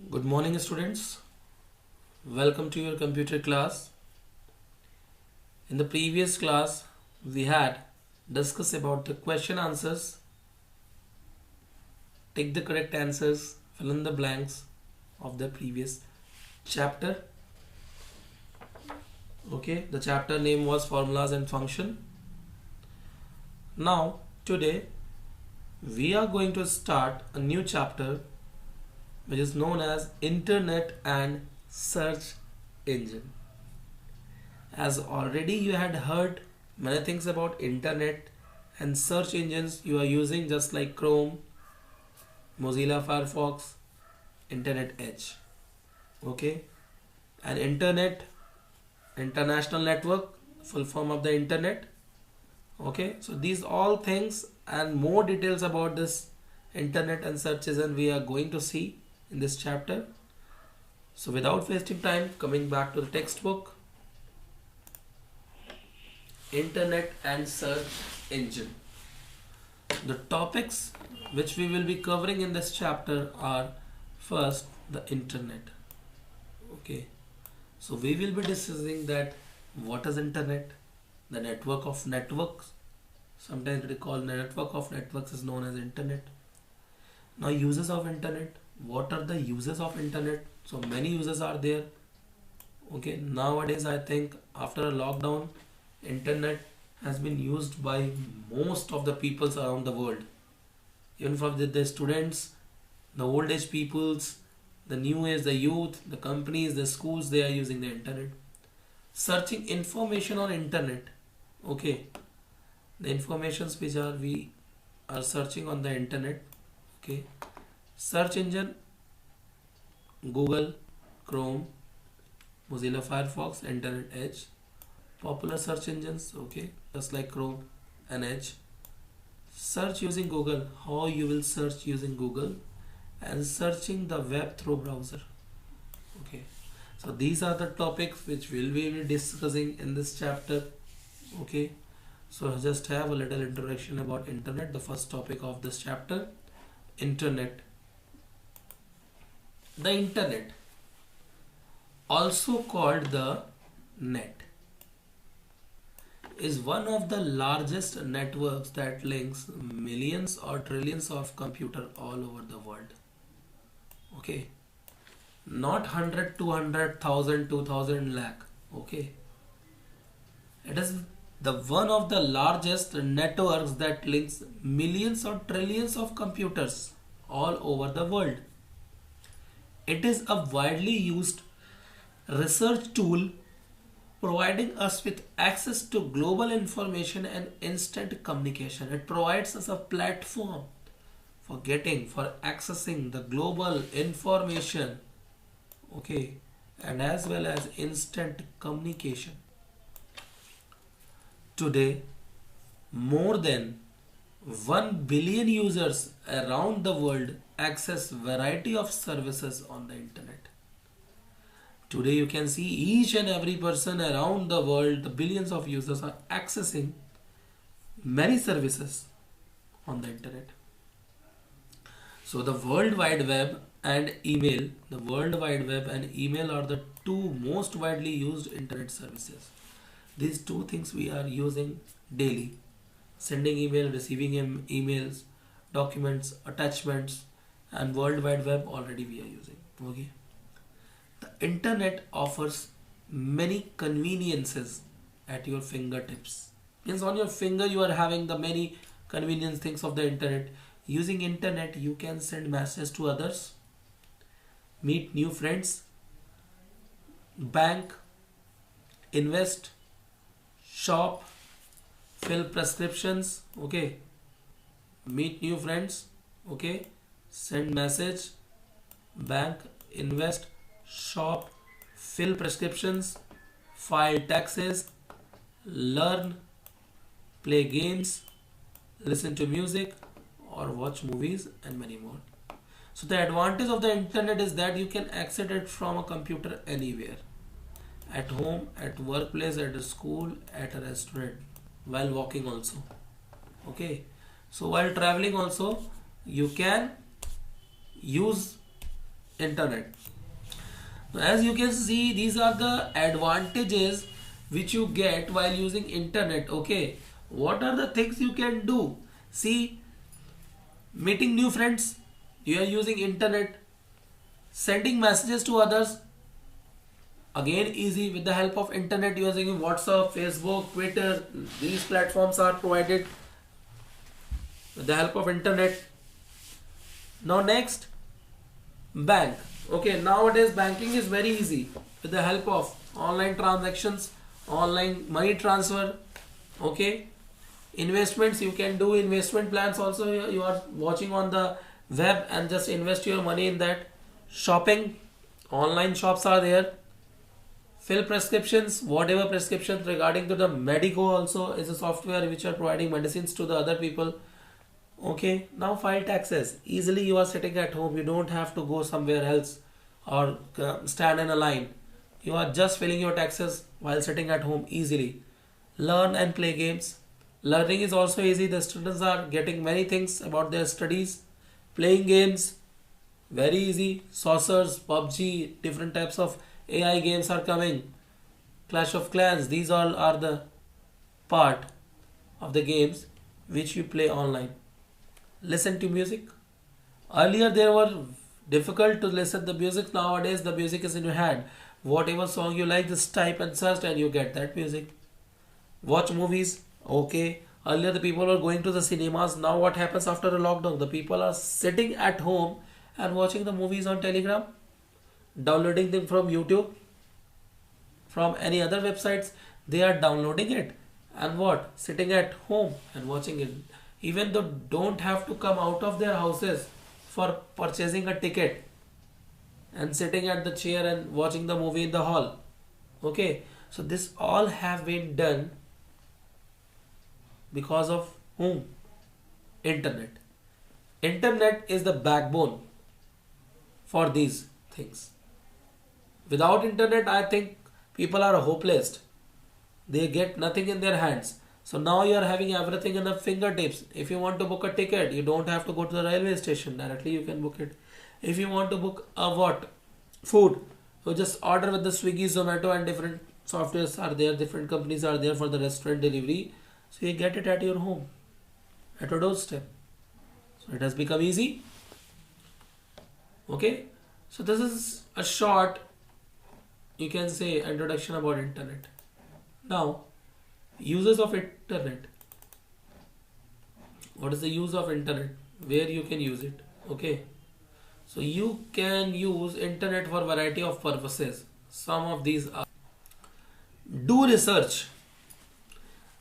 Good morning, students. Welcome to your computer class. In the previous class, we had discussed about the question answers. Take the correct answers, fill in the blanks of the previous chapter. Okay, the chapter name was Formulas and Function. Now, today, we are going to start a new chapter which is known as Internet and Search Engine. As already you had heard many things about internet and search engines you are using, just like Chrome, Mozilla Firefox, Internet Edge. Okay, and internet, international network, full form of the internet. Okay, so these all things and more details about this internet and search engine we are going to see in this chapter. So without wasting time, coming back to the textbook, Internet and Search Engine. The topics which we will be covering in this chapter are: first, the internet. Okay, so we will be discussing that what is internet, the network of networks. Sometimes it is called network of networks is known as internet. Now, uses of internet. What are the uses of internet? So many uses are there. Okay, nowadays I think after a lockdown, internet has been used by most of the peoples around the world, even from the students, the old age peoples, the new age, the youth, the companies, the schools. They are using the internet, searching information on internet. Okay, the informations which are we are searching on the internet. Okay, search engine: Google, Chrome, Mozilla Firefox, Internet Edge. Popular search engines, okay, just like Chrome and Edge. Search using Google, how you will search using Google, and searching the web through browser. Okay, so these are the topics which we'll be discussing in this chapter. Okay, so just have a little introduction about internet. The first topic of this chapter, internet. The internet, also called the net, is one of the largest networks that links millions or trillions of computers all over the world. Okay, not 100, 200,000, 2000 lakh. Okay, it is the one of the largest networks that links millions or trillions of computers all over the world. It is a widely used research tool providing us with access to global information and instant communication. It provides us a platform for accessing the global information, okay, and as well as instant communication. Today, more than 1 billion users around the world access variety of services on the internet. Today you can see each and every person around the world, the billions of users are accessing many services on the internet. So the World Wide Web and email, the World Wide Web and email are the two most widely used internet services. These two things we are using daily: sending email, receiving emails, documents, attachments, and World Wide Web already we are using. Okay. The internet offers many conveniences at your fingertips. Means on your finger you are having the many convenience things of the internet. Using internet you can send messages to others, meet new friends, bank, invest, shop, fill prescriptions, okay, meet new friends, okay, send message, bank, invest, shop, fill prescriptions, file taxes, learn, play games, listen to music, or watch movies, and many more. So the advantage of the internet is that you can access it from a computer anywhere, at home, at workplace, at a school, at a restaurant, while walking also. Okay, so while traveling also you can use internet. As you can see, these are the advantages which you get while using internet. Okay, what are the things you can do? See, meeting new friends, you are using internet. Sending messages to others, again easy with the help of internet. You are using WhatsApp, Facebook, Twitter. These platforms are provided with the help of internet. Now next, bank. Okay, nowadays banking is very easy with the help of online transactions, online money transfer. Okay, investments, you can do investment plans also. You are watching on the web and just invest your money in that. Shopping, online shops are there. Fill prescriptions, whatever prescriptions regarding to the Medico also is a software which are providing medicines to the other people. Okay, now file taxes. Easily you are sitting at home. You don't have to go somewhere else or stand in a line. You are just filling your taxes while sitting at home easily. Learn and play games. Learning is also easy. The students are getting many things about their studies. Playing games, very easy. Saucers, PUBG, different types of AI games are coming. Clash of Clans, these all are the part of the games which you play online. Listen to music. Earlier they were difficult to listen the music. Nowadays the music is in your hand. Whatever song you like, just type and search and you get that music. Watch movies. Okay. Earlier the people were going to the cinemas. Now what happens after the lockdown? The people are sitting at home and watching the movies on Telegram, downloading them from YouTube, from any other websites. They are downloading it and what? Sitting at home and watching it. Even though don't have to come out of their houses for purchasing a ticket and sitting at the chair and watching the movie in the hall. Okay, so this all have been done because of whom? Internet. Internet is the backbone for these things. Without internet, I think people are hopeless. They get nothing in their hands. So now you are having everything in the fingertips. If you want to book a ticket, you don't have to go to the railway station. Directly you can book it. If you want to book a what? Food. You just order with the Swiggy, Zomato and different softwares are there. Different companies are there for the restaurant delivery. So you get it at your home. At your doorstep. So it has become easy. Okay. So this is a short, you can say, introduction about internet. Now, uses of internet. What is the use of internet? Where you can use it? Okay. So you can use internet for variety of purposes. Some of these are: do research.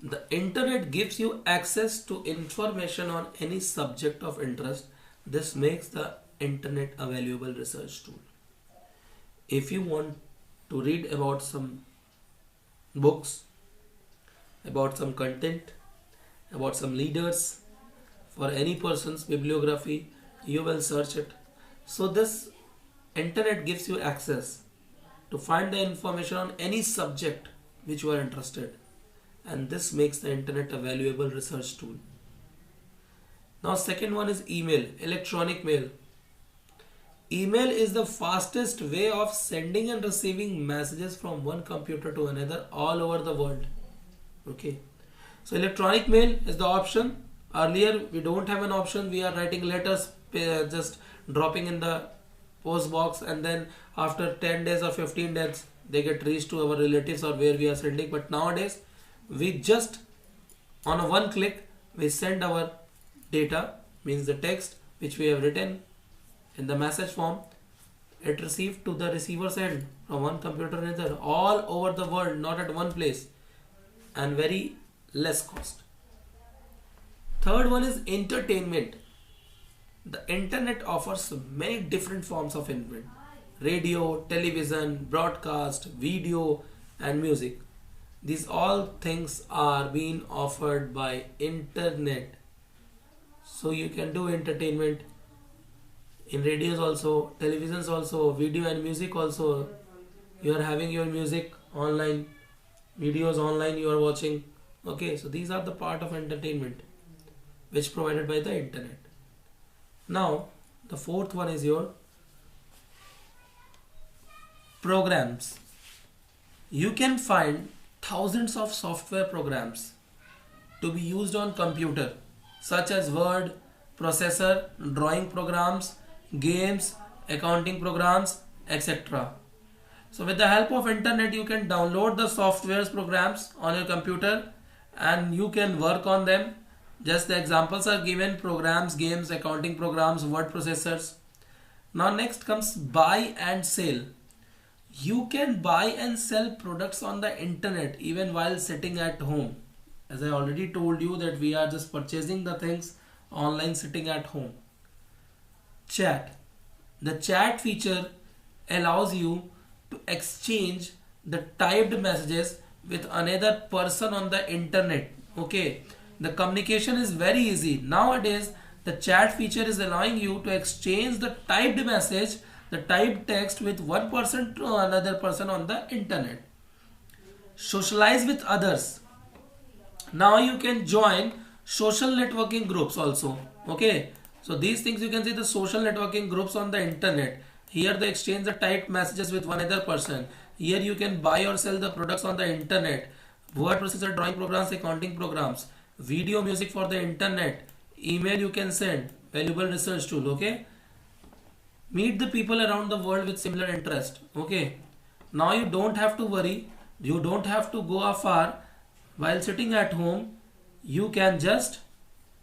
The internet gives you access to information on any subject of interest. This makes the internet a valuable research tool. If you want to read about some books, about some content, about some leaders, for any person's bibliography, you will search it. So this internet gives you access to find the information on any subject which you are interested, and this makes the internet a valuable research tool. Now second one is email, electronic mail. Email is the fastest way of sending and receiving messages from one computer to another all over the world. Okay, so electronic mail is the option. Earlier we don't have an option. We are writing letters, just dropping in the post box, and then after 10 days or 15 days they get reached to our relatives or where we are sending. But nowadays we just on a one click we send our data, means the text which we have written in the message form. It received to the receiver's end from one computer to another all over the world, not at one place, and very less cost. Third one is entertainment. The internet offers many different forms of entertainment: radio, television, broadcast, video and music. These all things are being offered by internet. So you can do entertainment in radios also, televisions also, video and music also. You are having your music online, videos online you are watching. Okay, so these are the part of entertainment which provided by the internet. Now the fourth one is your programs. You can find thousands of software programs to be used on computer, such as Word, processor, drawing programs, games, accounting programs, etc. So with the help of internet, you can download the softwares programs on your computer and you can work on them. Just the examples are given: programs, games, accounting programs, word processors. Now next comes buy and sell. You can buy and sell products on the internet even while sitting at home. As I already told you that we are just purchasing the things online sitting at home. Chat. The chat feature allows you to exchange the typed messages with another person on the internet. Okay, the communication is very easy. Nowadays, the chat feature is allowing you to exchange the typed message, the typed text with one person to another person on the internet. Socialize with others. Now you can join social networking groups also. Okay, so these things you can see, the social networking groups on the internet. Here they exchange the typed messages with one other person. Here you can buy or sell the products on the internet. Word processor, drawing programs, accounting programs, video, music for the internet, email you can send, valuable research tool. Okay, meet the people around the world with similar interest. Okay, now you don't have to worry, you don't have to go afar. While sitting at home, you can just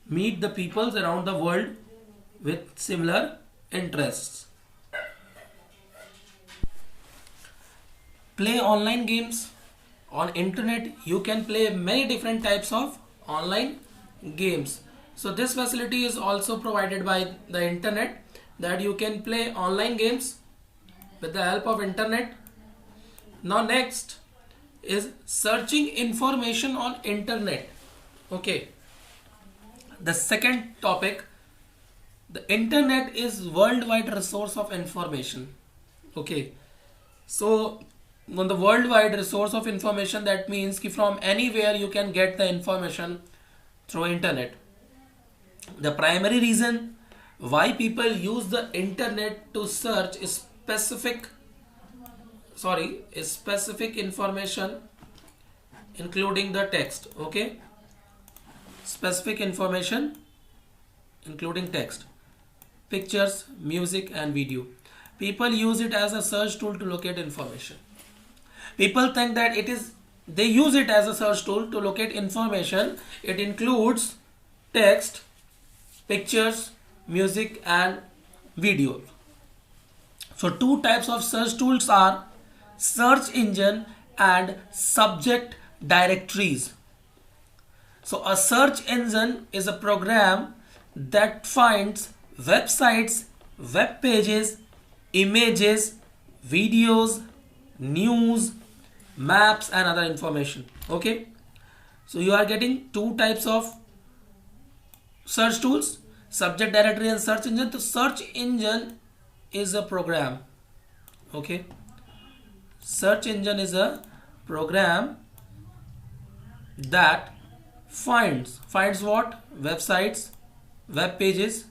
meet the peoples around the world with similar interests. Play online games. On internet, you can play many different types of online games. So this facility is also provided by the internet, that you can play online games with the help of internet. Now next is searching information on internet. Okay, the second topic, the internet is worldwide resource of information. Okay, so on the worldwide resource of information, that means कि from anywhere you can get the information through internet. The primary reason why people use the internet to search specific information, including the text. Okay, specific information including text, pictures, music and video. People use it as a search tool to locate information. People think that they use it as a search tool to locate information. It includes text, pictures, music and video. So two types of search tools are search engine and subject directories. So a search engine is a program that finds websites, web pages, images, videos, news, maps and other information. Okay, so you are getting two types of search tools, subject directory and search engine. The search engine is a program. Okay, search engine is a program that finds what? Websites, web pages,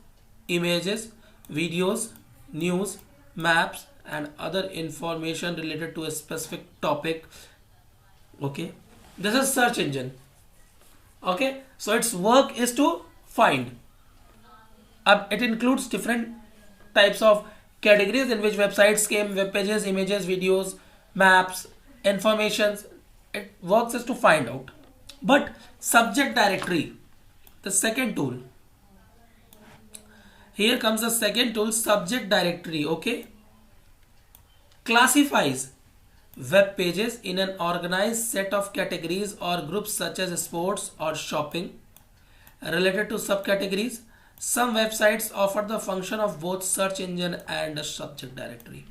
images, videos, news, maps and other information related to a specific topic. Okay, this is search engine. Okay, so its work is to find. It includes different types of categories in which websites came, web pages, images, videos, maps, informations. It works is to find out. But subject directory, the second tool. Here comes the second tool, subject directory. Okay, classifies web pages in an organized set of categories or groups such as sports or shopping. Related to subcategories, some websites offer the function of both search engine and a subject directory.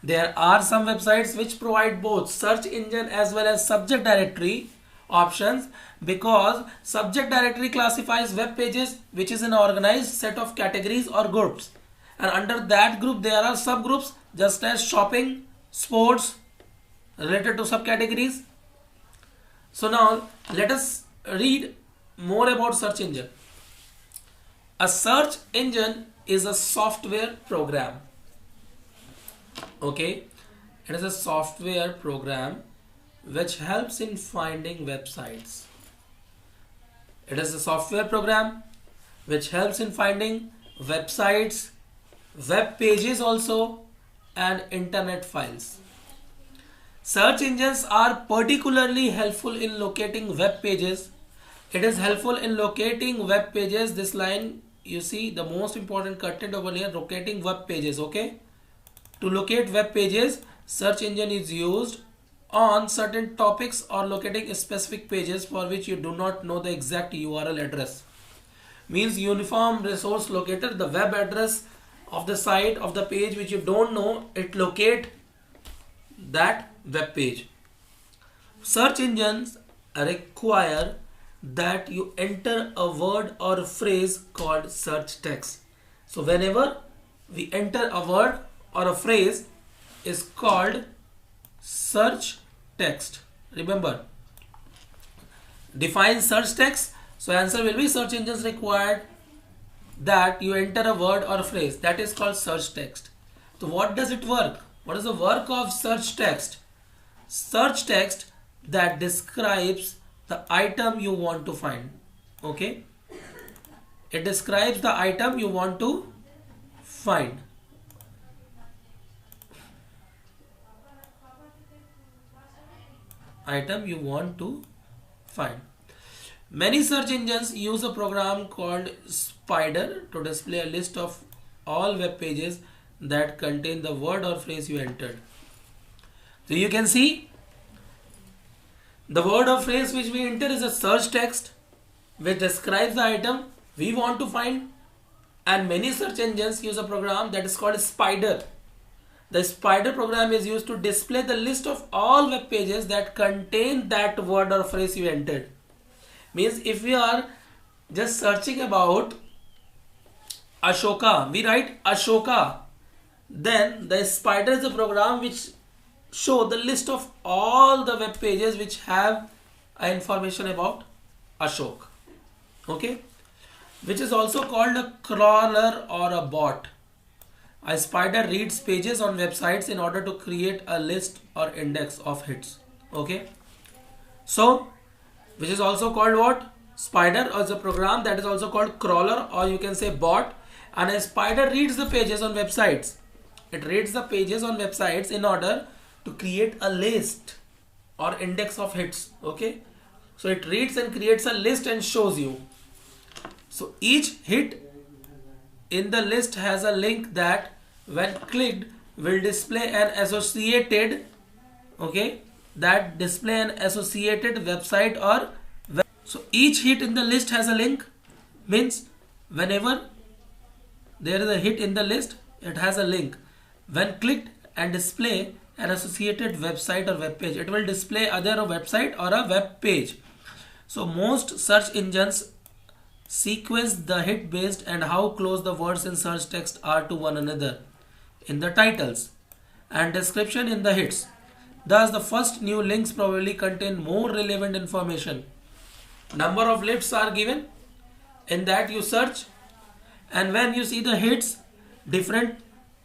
There are some websites which provide both search engine as well as subject directory options, because subject directory classifies web pages which is an organized set of categories or groups, and under that group there are subgroups just as shopping, sports, related to subcategories. So now let us read more about search engine. A search engine is a software program, okay, It is a software program which helps in finding websites. It is a software program which helps in finding websites, web pages also, and internet files. Search engines are particularly helpful in locating web pages. It is helpful in locating web pages. This line, you see the most important content over here, locating web pages. Okay, to locate web pages, search engine is used on certain topics or locating specific pages for which you do not know the exact URL address. Means uniform resource locator, the web address of the site of the page which you don't know, it locate that web page. Search engines require that you enter a word or a phrase called search text. So whenever we enter a word or a phrase is called search text. Remember, define search text. So answer will be search engines required that you enter a word or a phrase, that is called search text. So what does it work? What is the work of search text? Search text that describes the item you want to find. Okay, it describes the item you want to find. Item you want to find. Many search engines use a program called Spider to display a list of all web pages that contain the word or phrase you entered. So you can see the word or phrase which we enter is a search text which describes the item we want to find, and many search engines use a program that is called Spider. The Spider program is used to display the list of all web pages that contain that word or phrase you entered. Means if we are just searching about Ashoka, we write Ashoka, then the Spider is a program which show the list of all the web pages which have information about Ashok. Okay, which is also called a crawler or a bot. A spider reads pages on websites in order to create a list or index of hits. Okay, so which is also called what? Spider, or is a program that is also called crawler, or you can say bot. And a spider reads the pages on websites. It reads the pages on websites in order to create a list or index of hits. Okay, so it reads and creates a list and shows you. So each hit in the list has a link that when clicked will display an associated, okay, that display an associated website or web. So each hit in the list has a link, means whenever there is a hit in the list, it has a link. When clicked and display an associated website or web page, it will display either a website or a web page. So most search engines sequence the hit based on how close the words in search text are to one another in the titles and description in the hits. Thus, the first new links probably contain more relevant information. Number of lists are given in that you search, and when you see the hits, different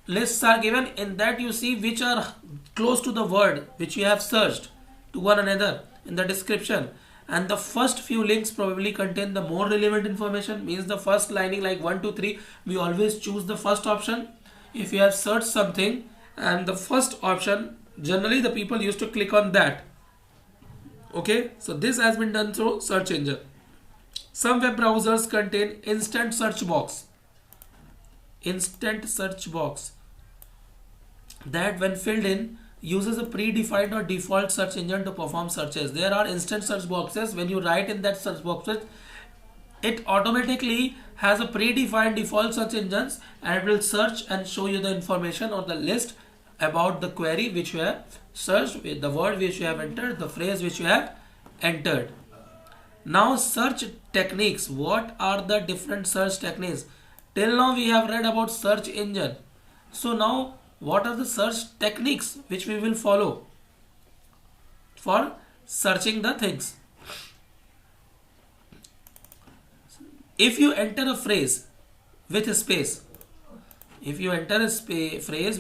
lists are given in that you see which are close to the word which you have searched to one another in the description. And the first few links probably contain the more relevant information, means the first lining like 1, 2, 3, we always choose the first option. If you have searched something and the first option, generally the people used to click on that. Okay, so this has been done through search engine. Some web browsers contain instant search box. Instant search box that when filled in uses a predefined or default search engine to perform searches. There are instant search boxes. When you write in that search boxes, it automatically has a predefined default search engines and it will search and show you the information or the list about the query which you have searched, with the word which you have entered, the phrase which you have entered. Now search techniques. What are the different search techniques? Till now we have read about search engine. So now what are the search techniques which we will follow for searching the things? If you enter a phrase with a space, if you enter a phrase with